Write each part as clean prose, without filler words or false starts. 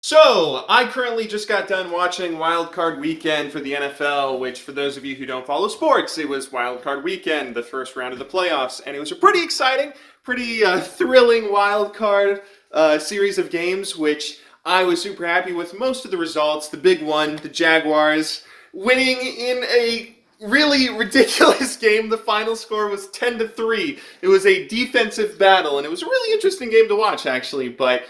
So, I currently just got done watching Wild Card Weekend for the NFL, which for those of you who don't follow sports, it was Wild Card Weekend, the first round of the playoffs, and it was a pretty exciting, pretty thrilling wild card series of games, which I was super happy with most of the results. The big one, the Jaguars, winning in a really ridiculous game. The final score was 10-3. It was a defensive battle, and it was a really interesting game to watch, actually, but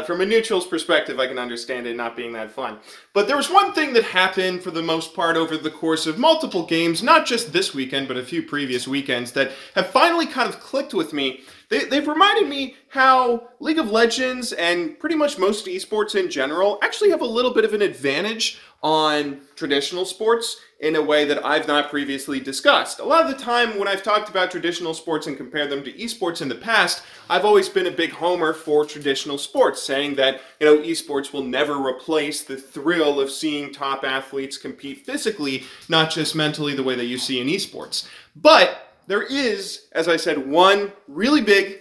from a neutral's perspective, I can understand it not being that fun. But there was one thing that happened for the most part over the course of multiple games, not just this weekend, but a few previous weekends, that have finally kind of clicked with me. They've reminded me how League of Legends and pretty much most esports in general actually have a little bit of an advantage on traditional sports in a way that I've not previously discussed. A lot of the time when I've talked about traditional sports and compared them to esports in the past, I've always been a big homer for traditional sports, saying that, esports will never replace the thrill of seeing top athletes compete physically, not just mentally the way that you see in esports. But there is, as I said, one really big,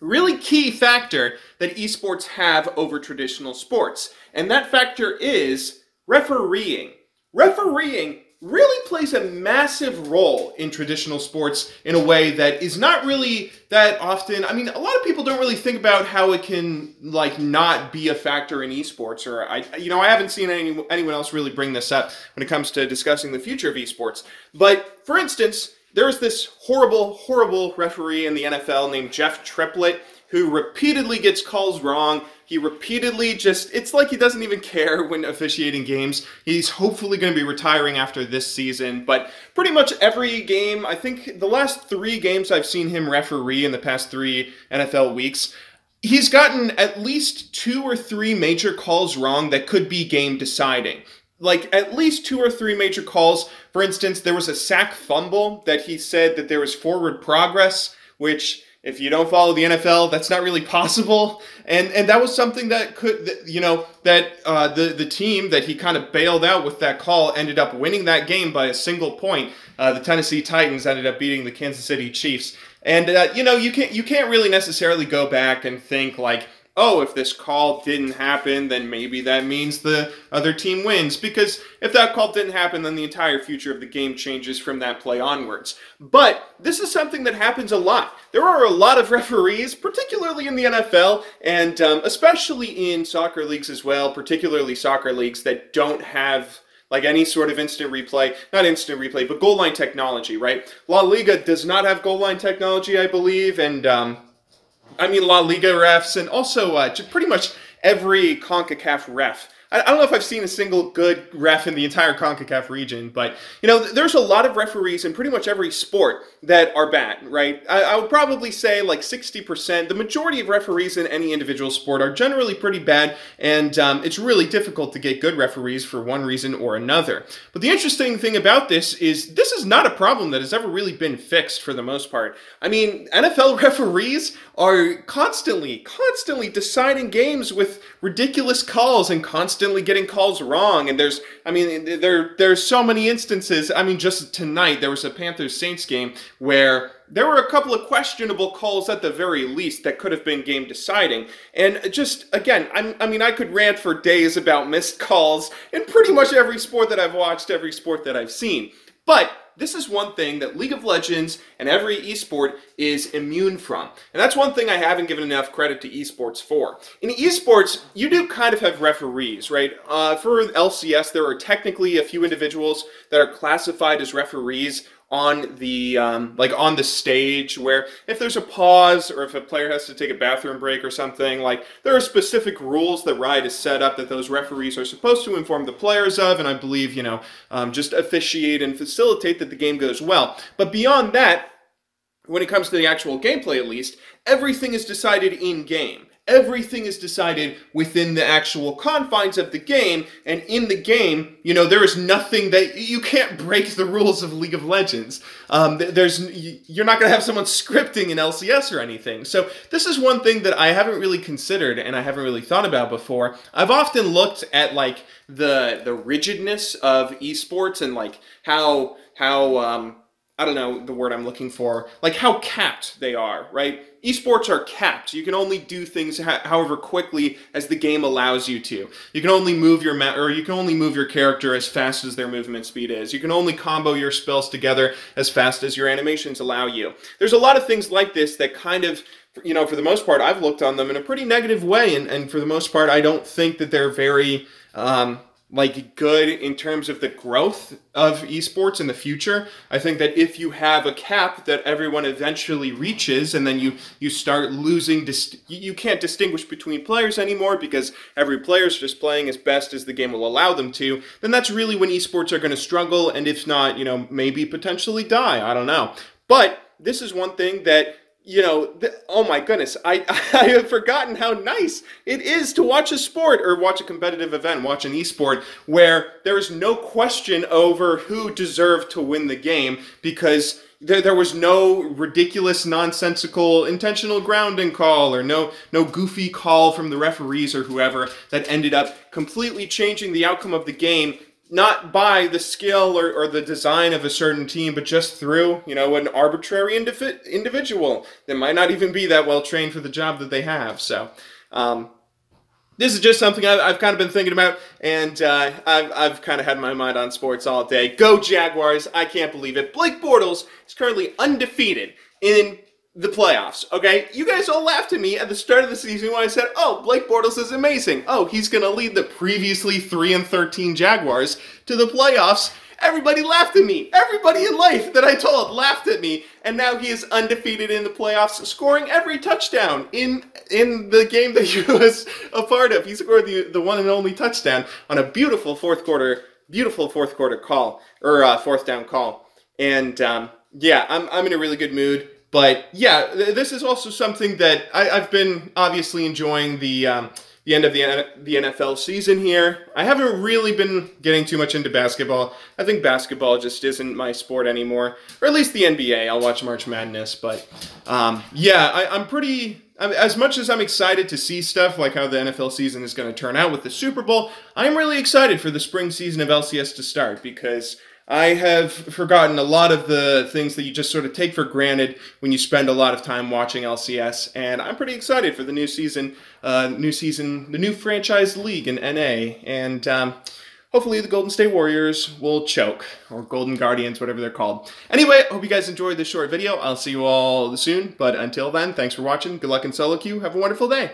really key factor that esports have over traditional sports, and that factor is refereeing. Refereeing really plays a massive role in traditional sports in a way that is not really that often. I mean, a lot of people don't really think about how it can, not be a factor in esports, or I haven't seen anyone else really bring this up when it comes to discussing the future of esports. But, for instance, there's this horrible, horrible referee in the NFL named Jeff Triplett who repeatedly gets calls wrong. He repeatedly it's like he doesn't even care when officiating games. He's hopefully going to be retiring after this season, but pretty much every game, I think the last 3 games I've seen him referee in the past 3 NFL weeks, he's gotten at least 2 or 3 major calls wrong that could be game deciding. At least 2 or 3 major calls. For instance, there was a sack fumble that he said that there was forward progress, which, if you don't follow the NFL, that's not really possible. And that was something that could, the team that he kind of bailed out with that call ended up winning that game by a single point. The Tennessee Titans ended up beating the Kansas City Chiefs. And, you can't really necessarily go back and think oh, if this call didn't happen, then maybe that means the other team wins. Because if that call didn't happen, then the entire future of the game changes from that play onwards. But this is something that happens a lot. There are a lot of referees, particularly in the NFL, and especially in soccer leagues as well, particularly soccer leagues that don't have any sort of instant replay, not instant replay, but goal line technology, right? La Liga does not have goal line technology, I believe, and La Liga refs, and also pretty much every CONCACAF ref. I don't know if I've seen a single good ref in the entire CONCACAF region, but, there's a lot of referees in pretty much every sport that are bad, right? I would probably say 60%. The majority of referees in any individual sport are generally pretty bad, and it's really difficult to get good referees for one reason or another. But the interesting thing about this is not a problem that has ever really been fixed for the most part. I mean, NFL referees are constantly deciding games with ridiculous calls and constantly getting calls wrong. And there's so many instances. I mean, just tonight there was a Panthers-Saints game where there were a couple of questionable calls at the very least that could have been game deciding. And just, again, I could rant for days about missed calls in pretty much every sport that I've watched, every sport that I've seen. But this is one thing that League of Legends and every esport is immune from. And that's one thing I haven't given enough credit to esports for. In esports, you do kind of have referees, right? For LCS, there are technically a few individuals that are classified as referees on the on the stage, where if there's a pause or if a player has to take a bathroom break or something, there are specific rules that Riot has set up that those referees are supposed to inform the players of, and I believe, just officiate and facilitate that the game goes well. But beyond that, when it comes to the actual gameplay at least, everything is decided in-game. Everything is decided within the actual confines of the game, and in the game, there is nothing that you can't break the rules of League of Legends. You're not going to have someone scripting in LCS or anything. So this is one thing that I haven't really considered and I haven't really thought about before. I've often looked at the rigidness of esports and how I don't know the word I'm looking for, like how capped they are, right? Esports are capped. You can only do things however quickly as the game allows you to. You can only move your you can only move your character as fast as their movement speed is. You can only combo your spells together as fast as your animations allow you. There's a lot of things like this that kind of, you know, for the most part, I've looked on them in a pretty negative way, and for the most part, I don't think that they're very like good in terms of the growth of esports in the future. I think that if you have a cap that everyone eventually reaches, and then you start losing, you can't distinguish between players anymore because every player is just playing as best as the game will allow them to, then that's really when esports are going to struggle, and if not, you know, maybe potentially die. I don't know. But this is one thing that, you know, oh my goodness, I have forgotten how nice it is to watch a sport or watch a competitive event, watch an esport, where there is no question over who deserved to win the game because there was no ridiculous, nonsensical, intentional grounding call or no goofy call from the referees or whoever that ended up completely changing the outcome of the game, not by the skill or the design of a certain team, but just through, you know, an arbitrary individual that might not even be that well trained for the job that they have. So, this is just something I've kind of been thinking about, and I've kind of had my mind on sports all day. Go Jaguars! I can't believe it. Blake Bortles is currently undefeated in the playoffs, okay? You guys all laughed at me at the start of the season when I said, oh, Blake Bortles is amazing. Oh, he's going to lead the previously 3-13 Jaguars to the playoffs. Everybody laughed at me. Everybody in life that I told laughed at me. And now he is undefeated in the playoffs, scoring every touchdown in the game that he was a part of. He scored the one and only touchdown on a beautiful fourth quarter call, or fourth down call. And yeah, I'm in a really good mood. But yeah, this is also something that I've been obviously enjoying the end of the NFL season here. I haven't really been getting too much into basketball. I think basketball just isn't my sport anymore, or at least the NBA. I'll watch March Madness, but yeah, I'm pretty. As much as I'm excited to see stuff like how the NFL season is going to turn out with the Super Bowl, I'm really excited for the spring season of LCS to start because I have forgotten a lot of the things that you just sort of take for granted when you spend a lot of time watching LCS, and I'm pretty excited for the new season, the new franchise league in NA, and hopefully the Golden State Warriors will choke, or Golden Guardians, whatever they're called. Anyway, hope you guys enjoyed this short video. I'll see you all soon, but until then, thanks for watching. Good luck in solo queue. Have a wonderful day.